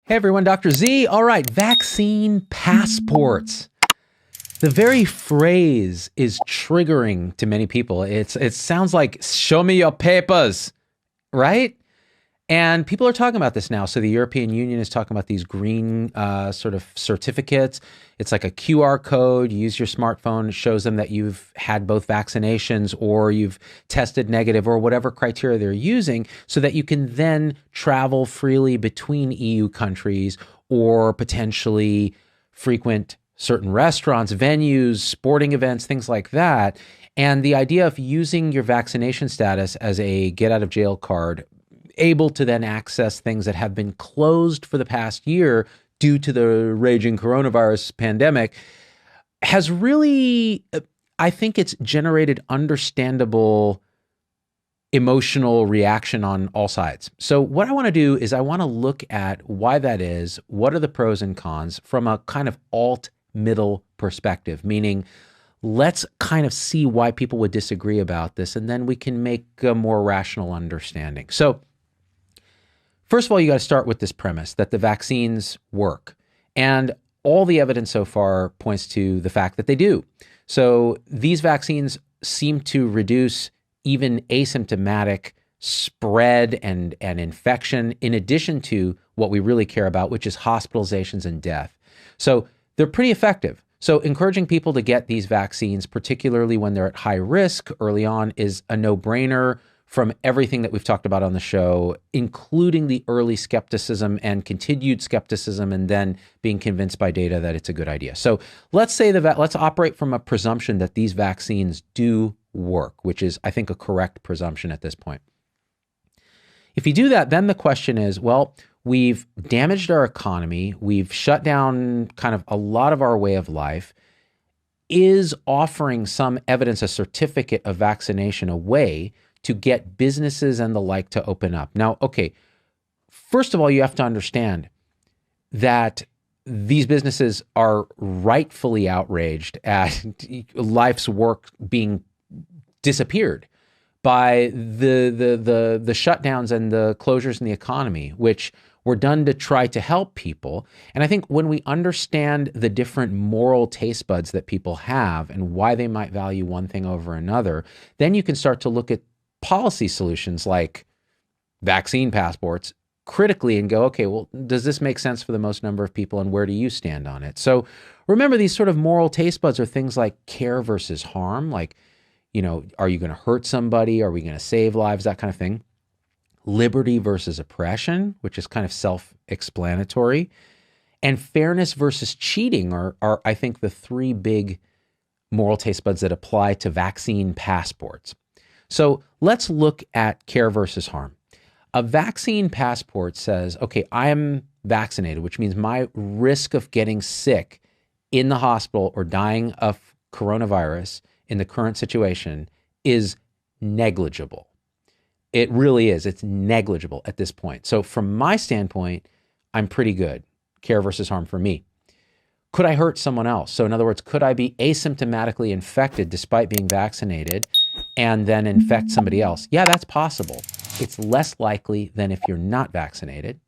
Hey everyone, Dr. Z. All right, vaccine passports. The very phrase is triggering to many people. It sounds like, show me your papers, right? And people are talking about this now. So the European Union is talking about these green sort of certificates. It's like a QR code. You use your smartphone. It shows them that you've had both vaccinations or you've tested negative or whatever criteria they're using so that you can then travel freely between EU countries or potentially frequent certain restaurants, venues, sporting events, things like that. And the idea of using your vaccination status as a get out of jail card, able to then access things that have been closed for the past year due to the raging coronavirus pandemic, has really, I think it's generated understandable emotional reaction on all sides. So what I want to do is I want to look at why that is, what are the pros and cons from a kind of alt-middle perspective, meaning let's kind of see why people would disagree about this, and then we can make a more rational understanding. So first of all, you got to start with this premise that the vaccines work. And all the evidence so far points to the fact that they do. So these vaccines seem to reduce even asymptomatic spread and infection, in addition to what we really care about, which is hospitalizations and death. So they're pretty effective. So encouraging people to get these vaccines, particularly when they're at high risk early on, is a no-brainer from everything that we've talked about on the show, including the early skepticism and continued skepticism, and then being convinced by data that it's a good idea. So let's say let's operate from a presumption that these vaccines do work, which is, I think, a correct presumption at this point. If you do that, then the question is, well, we've damaged our economy. We've shut down kind of a lot of our way of life. Is offering some evidence, a certificate of vaccination, a way to get businesses and the like to open up? Now, okay, first of all, you have to understand that these businesses are rightfully outraged at life's work being disappeared by the shutdowns and the closures in the economy, which were done to try to help people. And I think when we understand the different moral taste buds that people have and why they might value one thing over another, then you can start to look at policy solutions like vaccine passports critically and go, okay, well, does this make sense for the most number of people, and where do you stand on it? So remember, these sort of moral taste buds are things like care versus harm, like, you know, are you going to hurt somebody? Are we going to save lives? That kind of thing. Liberty versus oppression, which is kind of self-explanatory. And fairness versus cheating are, I think, the three big moral taste buds that apply to vaccine passports. So let's look at care versus harm. A vaccine passport says, okay, I am vaccinated, which means my risk of getting sick in the hospital or dying of coronavirus in the current situation is negligible. It really is. It's negligible at this point. So from my standpoint, I'm pretty good. Care versus harm for me. Could I hurt someone else? So in other words, could I be asymptomatically infected despite being vaccinated and then infect somebody else? Yeah, that's possible. It's less likely than if you're not vaccinated.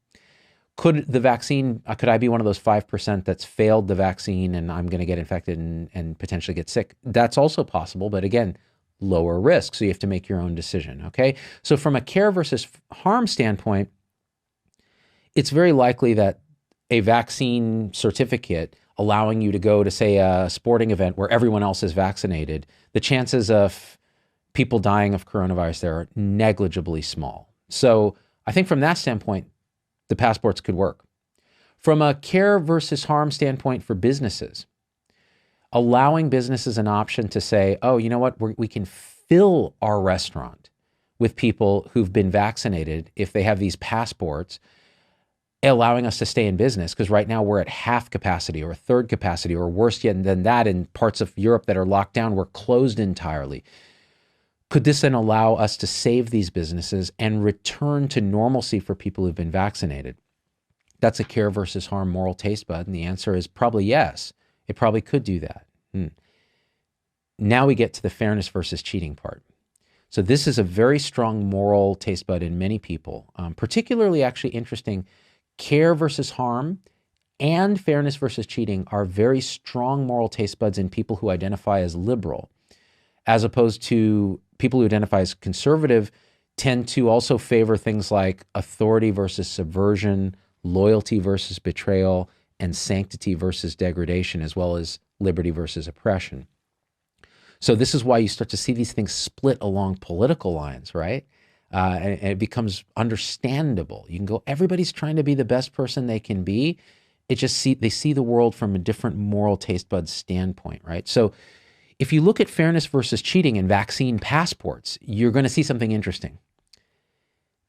Could the vaccine, could I be one of those 5% that's failed the vaccine and I'm going to get infected and potentially get sick? That's also possible, but again, lower risk. So you have to make your own decision, okay? So from a care versus harm standpoint, it's very likely that a vaccine certificate allowing you to go to, say, a sporting event where everyone else is vaccinated, the chances of people dying of coronavirus there are negligibly small. So I think from that standpoint, the passports could work. From a care versus harm standpoint for businesses, allowing businesses an option to say, oh, you know what, we can fill our restaurant with people who've been vaccinated if they have these passports, allowing us to stay in business, because right now we're at half capacity or a third capacity, or worse yet than that, in parts of Europe that are locked down, we're closed entirely. Could this then allow us to save these businesses and return to normalcy for people who've been vaccinated? That's a care versus harm moral taste bud, and the answer is probably yes. It probably could do that. Now we get to the fairness versus cheating part. So this is a very strong moral taste bud in many people, particularly actually interesting care versus harm and fairness versus cheating are very strong moral taste buds in people who identify as liberal, as opposed to people who identify as conservative tend to also favor things like authority versus subversion, loyalty versus betrayal, and sanctity versus degradation, as well as liberty versus oppression. So this is why you start to see these things split along political lines, right? And it becomes understandable. You can go, everybody's trying to be the best person they can be. They see the world from a different moral taste bud standpoint, right? So if you look at fairness versus cheating and vaccine passports, you're going to see something interesting.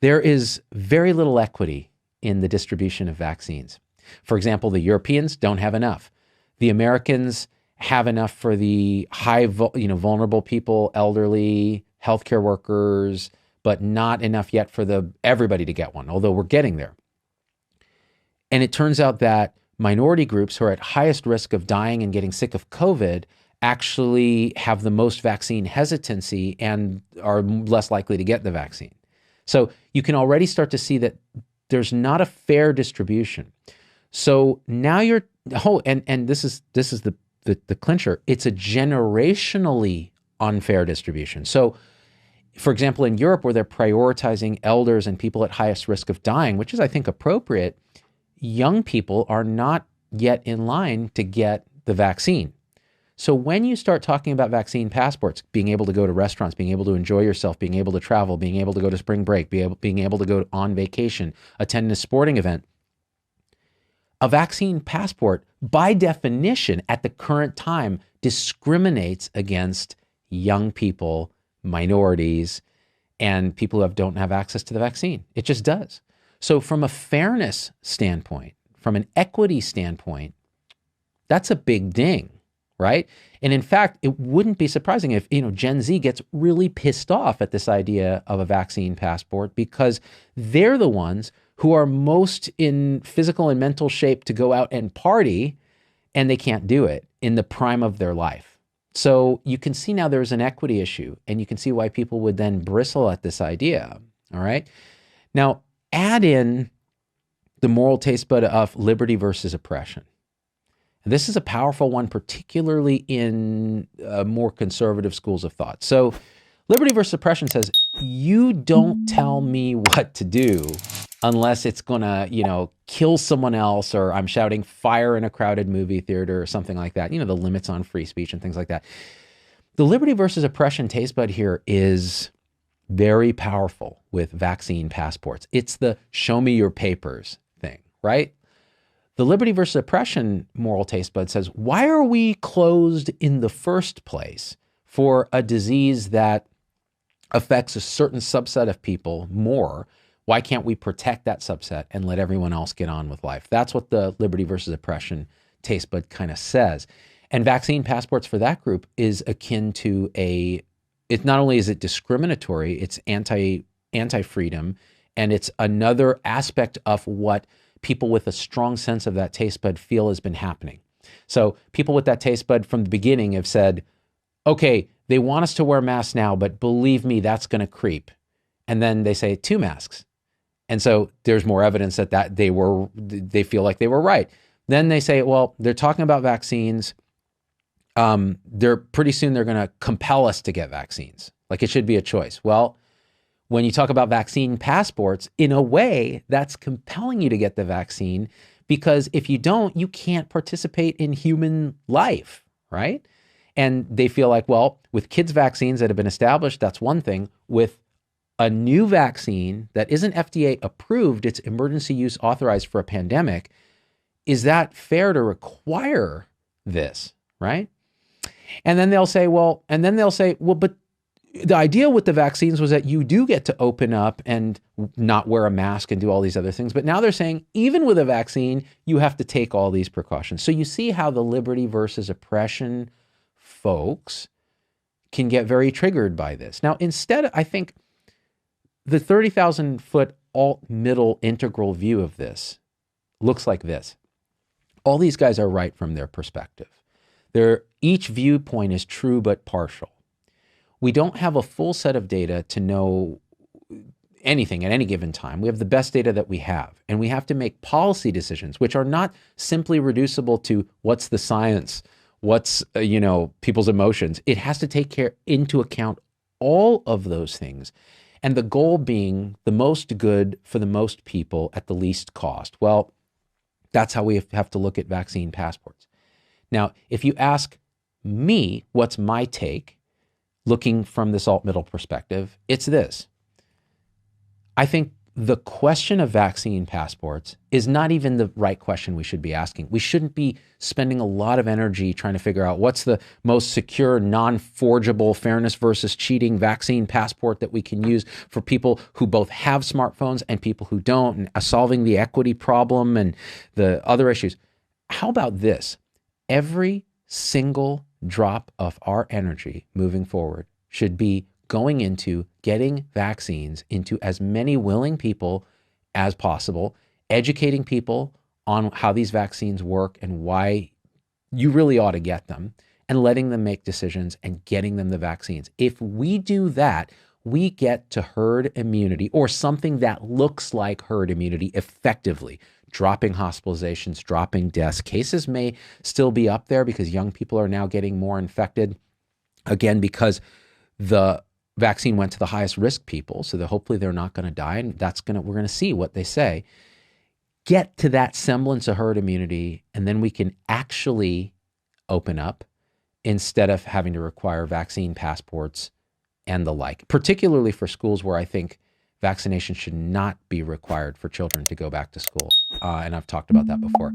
There is very little equity in the distribution of vaccines. For example, the Europeans don't have enough. The Americans have enough for the vulnerable people, elderly, healthcare workers, but not enough yet for everybody to get one, although we're getting there. And it turns out that minority groups who are at highest risk of dying and getting sick of COVID actually have the most vaccine hesitancy and are less likely to get the vaccine. So you can already start to see that there's not a fair distribution. So now and this is the clincher. It's a generationally unfair distribution. So, for example, in Europe, where they're prioritizing elders and people at highest risk of dying, which is, I think, appropriate, young people are not yet in line to get the vaccine. So when you start talking about vaccine passports, being able to go to restaurants, being able to enjoy yourself, being able to travel, being able to go to spring break, being able to go on vacation, attend a sporting event, a vaccine passport, by definition, at the current time, discriminates against young people, minorities, and people who don't have access to the vaccine. It just does. So from a fairness standpoint, from an equity standpoint, that's a big ding, right? And in fact, it wouldn't be surprising if, Gen Z gets really pissed off at this idea of a vaccine passport, because they're the ones who are most in physical and mental shape to go out and party, and they can't do it in the prime of their life. So you can see now there's an equity issue, and you can see why people would then bristle at this idea, all right? Now, add in the moral taste bud of liberty versus oppression. And this is a powerful one, particularly in more conservative schools of thought. So liberty versus oppression says, you don't tell me what to do unless it's going to, kill someone else, or I'm shouting fire in a crowded movie theater or something like that. The limits on free speech and things like that. The liberty versus oppression taste bud here is very powerful with vaccine passports. It's the show me your papers thing, right? The liberty versus oppression moral taste bud says, why are we closed in the first place for a disease that affects a certain subset of people more? Why can't we protect that subset and let everyone else get on with life? That's what the liberty versus oppression taste bud kind of says. And vaccine passports for that group is akin to it not only is it discriminatory, it's anti-freedom, and it's another aspect of what people with a strong sense of that taste bud feel has been happening. So people with that taste bud from the beginning have said, okay, they want us to wear masks now, but believe me, that's going to creep. And then they say 2 masks. And so there's more evidence that they feel like they were right. Then they say, well, they're talking about vaccines. Pretty soon they're going to compel us to get vaccines. Like it should be a choice. Well, when you talk about vaccine passports, in a way, that's compelling you to get the vaccine, because if you don't, you can't participate in human life, right? And they feel like, well, with kids' vaccines that have been established, that's one thing. With a new vaccine that isn't FDA approved, it's emergency use authorized for a pandemic, is that fair to require this, right? And then they'll say, well, but the idea with the vaccines was that you do get to open up and not wear a mask and do all these other things. But now they're saying, even with a vaccine, you have to take all these precautions. So you see how the liberty versus oppression folks can get very triggered by this. Now, instead, I think the 30,000-foot alt-middle integral view of this looks like this. All these guys are right from their perspective. Each viewpoint is true but partial. We don't have a full set of data to know anything at any given time. We have the best data that we have, and we have to make policy decisions, which are not simply reducible to what's the science, what's, people's emotions. It has to take into account all of those things. And the goal being the most good for the most people at the least cost. Well, that's how we have to look at vaccine passports. Now, if you ask me, what's my take, looking from this alt-middle perspective, it's this. I think the question of vaccine passports is not even the right question we should be asking. We shouldn't be spending a lot of energy trying to figure out what's the most secure, non-forgeable, fairness versus cheating vaccine passport that we can use for people who both have smartphones and people who don't, and solving the equity problem and the other issues. How about this? Every single drop of our energy moving forward should be going into getting vaccines into as many willing people as possible, educating people on how these vaccines work and why you really ought to get them, and letting them make decisions and getting them the vaccines. If we do that, we get to herd immunity, or something that looks like herd immunity effectively, dropping hospitalizations, dropping deaths. Cases may still be up there because young people are now getting more infected, again, because the vaccine went to the highest risk people, so that hopefully they're not going to die, and we're going to see what they say. Get to that semblance of herd immunity, and then we can actually open up instead of having to require vaccine passports and the like, particularly for schools where I think vaccination should not be required for children to go back to school. And I've talked about that before.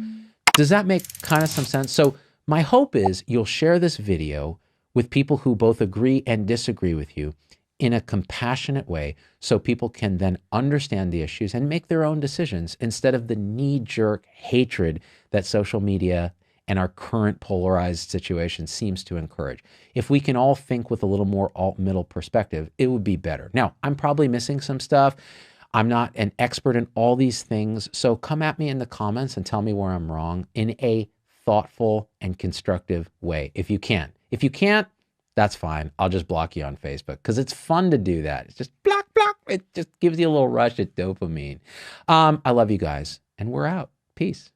Does that make kind of some sense? So my hope is you'll share this video with people who both agree and disagree with you in a compassionate way, so people can then understand the issues and make their own decisions instead of the knee-jerk hatred that social media and our current polarized situation seems to encourage. If we can all think with a little more alt-middle perspective, it would be better. Now, I'm probably missing some stuff. I'm not an expert in all these things, so come at me in the comments and tell me where I'm wrong in a thoughtful and constructive way, if you can. If you can't, that's fine. I'll just block you on Facebook because it's fun to do that. It's just block. It just gives you a little rush of dopamine. I love you guys, and we're out. Peace.